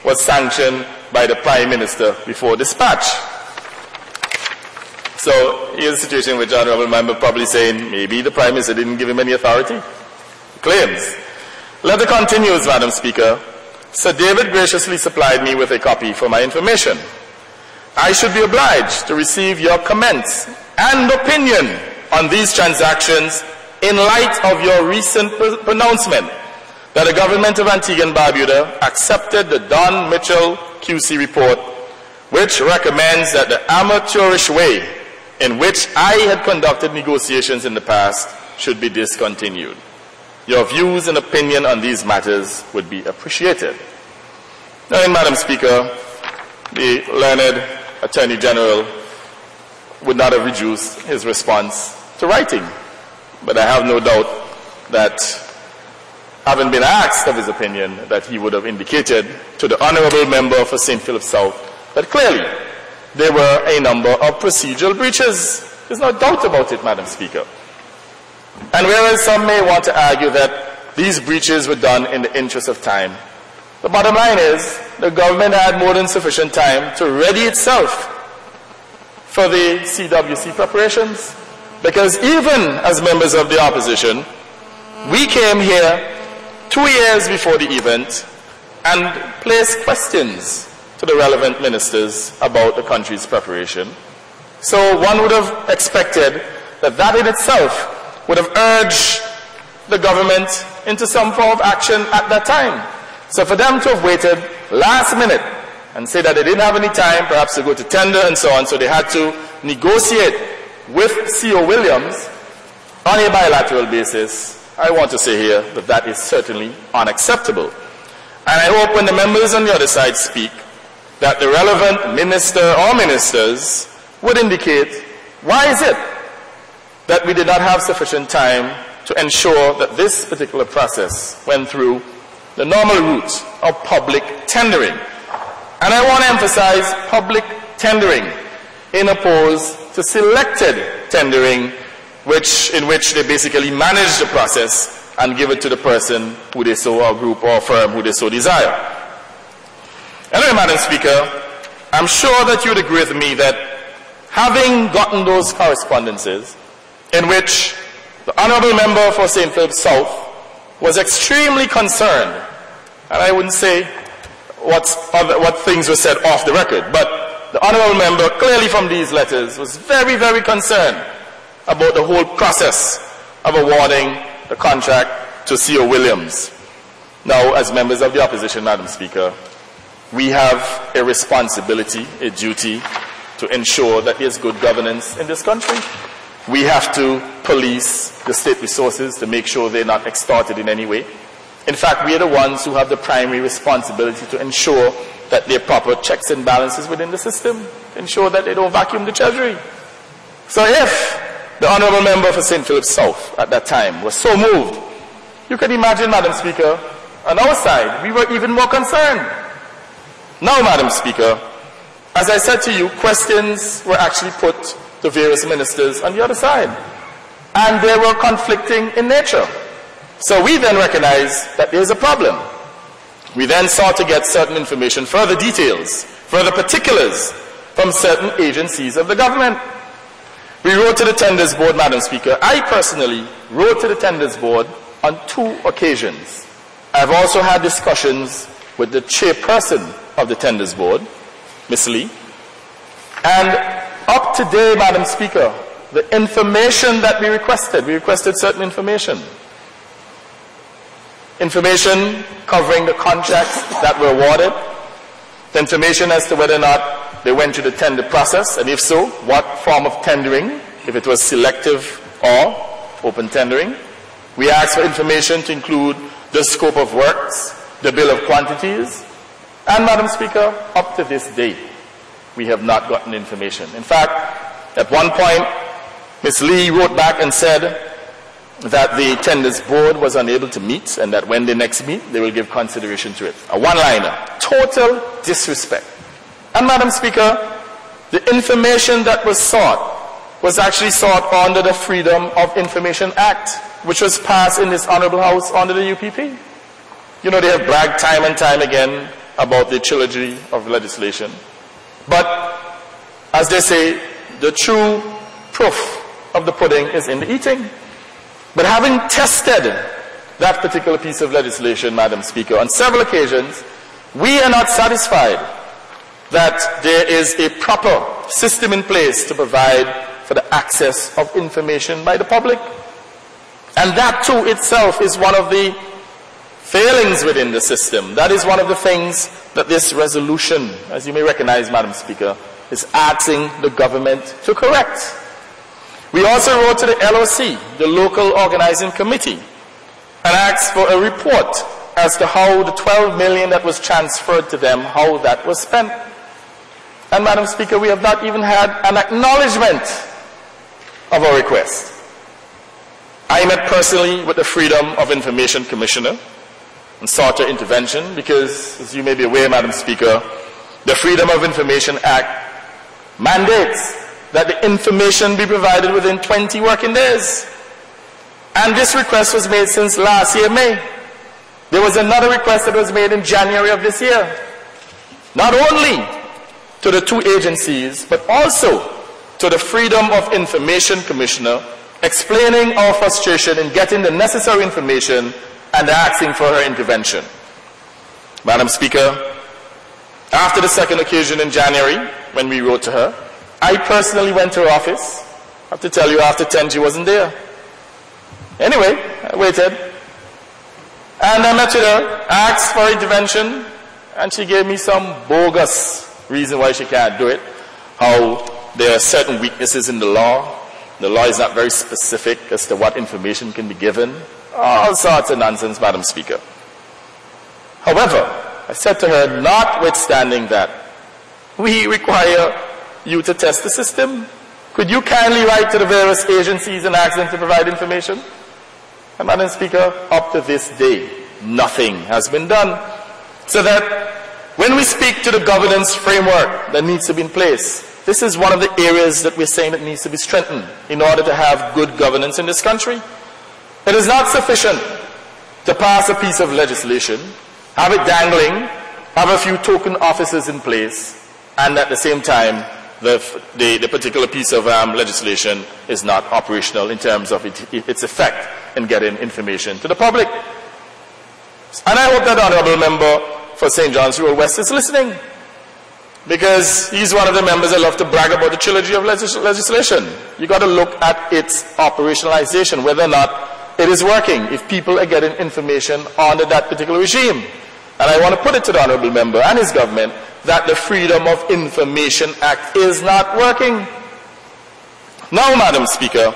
was sanctioned by the Prime Minister before dispatch. So here's a situation in which the Honourable Member probably saying maybe the Prime Minister didn't give him any authority. Claims. Letter continues, Madam Speaker. Sir David graciously supplied me with a copy for my information. I should be obliged to receive your comments and opinion on these transactions in light of your recent pronouncement that the government of Antigua and Barbuda accepted the Don Mitchell QC report, which recommends that the amateurish way in which I had conducted negotiations in the past should be discontinued. Your views and opinion on these matters would be appreciated. Now, Madam Speaker, the learned Attorney General would not have reduced his response to writing, but I have no doubt that, having been asked of his opinion, that he would have indicated to the Honourable Member for St. Philip South that clearly there were a number of procedural breaches. There's no doubt about it, Madam Speaker. And whereas some may want to argue that these breaches were done in the interest of time, the bottom line is the government had more than sufficient time to ready itself for the CWC preparations. Because even as members of the opposition, we came here 2 years before the event and placed questions to the relevant ministers about the country's preparation. So one would have expected that that in itself would have urged the government into some form of action at that time. So for them to have waited last minute and say that they didn't have any time, perhaps to go to tender and so on, so they had to negotiate with C.O. Williams on a bilateral basis, I want to say here that that is certainly unacceptable. And I hope when the members on the other side speak, that the relevant minister or ministers would indicate why is it that we did not have sufficient time to ensure that this particular process went through the normal route of public tendering. And I want to emphasize public tendering in opposed to selected tendering, in which they basically manage the process and give it to the person who they so, or group or firm who they so desire. Anyway, Madam Speaker, I'm sure that you would agree with me that having gotten those correspondences in which the Honourable Member for St. Philip South was extremely concerned, and I wouldn't say what things were said off the record, but the Honourable Member clearly from these letters was very, very concerned about the whole process of awarding the contract to C.O. Williams. Now, as members of the opposition, Madam Speaker, we have a responsibility, a duty to ensure that there's good governance in this country. We have to police the state resources to make sure they're not extorted in any way. In fact, we are the ones who have the primary responsibility to ensure that there are proper checks and balances within the system, ensure that they don't vacuum the treasury. So if the Honourable Member for St. Philip South at that time was so moved, you can imagine, Madam Speaker, on our side, we were even more concerned. Now, Madam Speaker, as I said to you, questions were actually put to various ministers on the other side, and they were conflicting in nature. So we then recognized that there's a problem. We then sought to get certain information, further details, further particulars from certain agencies of the government. We wrote to the Tenders Board, Madam Speaker. I personally wrote to the Tenders Board on 2 occasions. I've also had discussions with the chairperson of the Tenders Board, Ms. Lee. And up to date, Madam Speaker, the information that we requested certain information. Information covering the contracts that were awarded, the information as to whether or not they went through the tender process, and if so, what form of tendering, if it was selective or open tendering. We asked for information to include the scope of works, the bill of quantities, and, Madam Speaker, up to this day, we have not gotten information. In fact, at one point, Ms. Lee wrote back and said that the Tenders Board was unable to meet, and that when they next meet, they will give consideration to it. A one-liner. Total disrespect. And, Madam Speaker, the information that was sought was actually sought under the Freedom of Information Act, which was passed in this Honourable House under the UPP. You know, they have bragged time and time again about the trilogy of legislation. But, as they say, the true proof of the pudding is in the eating. But having tested that particular piece of legislation, Madam Speaker, on several occasions, we are not satisfied that there is a proper system in place to provide for the access of information by the public. And that too itself is one of the failings within the system. That is one of the things that this resolution, as you may recognize, Madam Speaker, is asking the government to correct. We also wrote to the LOC, the Local Organizing Committee, and asked for a report as to how the 12 million that was transferred to them, how that was spent. And Madam Speaker, we have not even had an acknowledgement of our request. I met personally with the Freedom of Information Commissioner and sought her intervention because, as you may be aware, Madam Speaker, the Freedom of Information Act mandates that the information be provided within 20 working days. And this request was made since last year, May. There was another request that was made in January of this year. Not only to the two agencies, but also to the Freedom of Information Commissioner, explaining our frustration in getting the necessary information and asking for her intervention. Madam Speaker, after the second occasion in January, when we wrote to her, I personally went to her office. I have to tell you, after 10 she wasn't there. Anyway, I waited. And I met with her, asked for intervention, and she gave me some bogus reason why she can't do it. How there are certain weaknesses in the law. The law is not very specific as to what information can be given. All sorts of nonsense, Madam Speaker. However, I said to her, notwithstanding that, we require you to test the system. Could you kindly write to the various agencies and ask them to provide information? And Madam Speaker, up to this day, nothing has been done. So that when we speak to the governance framework that needs to be in place, this is one of the areas that we're saying that needs to be strengthened in order to have good governance in this country. It is not sufficient to pass a piece of legislation, have it dangling, have a few token officers in place, and at the same time, the particular piece of legislation is not operational in terms of its effect in getting information to the public. And I hope that the Honourable Member for St. John's Rural West is listening, because he's one of the members that love to brag about the trilogy of legislation. You've got to look at its operationalization, whether or not it is working, if people are getting information under that particular regime. And I want to put it to the Honourable Member and his government that the Freedom of Information Act is not working. Now, Madam Speaker,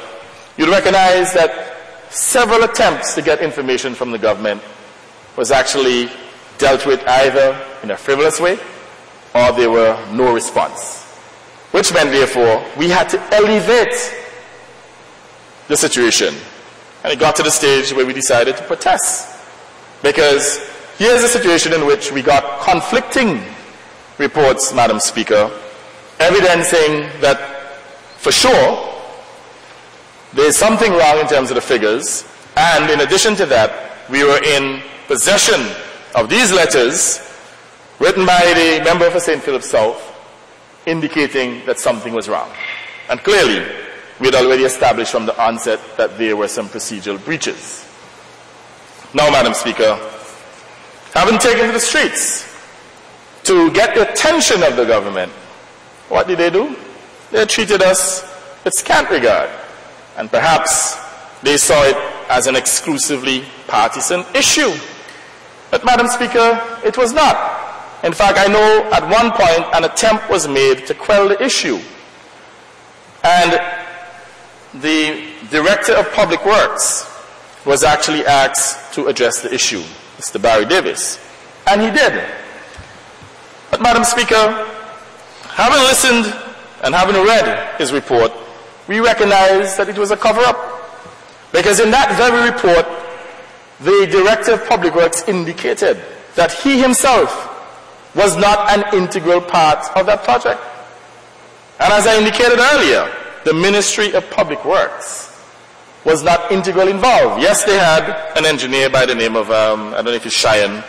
you'll recognize that several attempts to get information from the government was actually dealt with either in a frivolous way or there were no response. Which meant, therefore, we had to elevate the situation. And it got to the stage where we decided to protest. Because here's a situation in which we got conflicting reports, Madam Speaker, evidencing that, for sure, there's something wrong in terms of the figures. And in addition to that, we were in possession of these letters written by the member for St. Philip South, indicating that something was wrong. And clearly, we had already established from the onset that there were some procedural breaches. Now, Madam Speaker, having taken to the streets to get the attention of the government, what did they do? They treated us with scant regard. And perhaps they saw it as an exclusively partisan issue. But, Madam Speaker, it was not. In fact, I know at one point an attempt was made to quell the issue. And the Director of Public Works was actually asked to address the issue, Mr. Barry Davis. And he did. But, Madam Speaker, having listened and having read his report, we recognize that it was a cover-up. Because in that very report, the Director of Public Works indicated that he himself was not an integral part of that project. And as I indicated earlier, the Ministry of Public Works was not integrally involved. Yes, they had an engineer by the name of, I don't know if it's Cheyenne,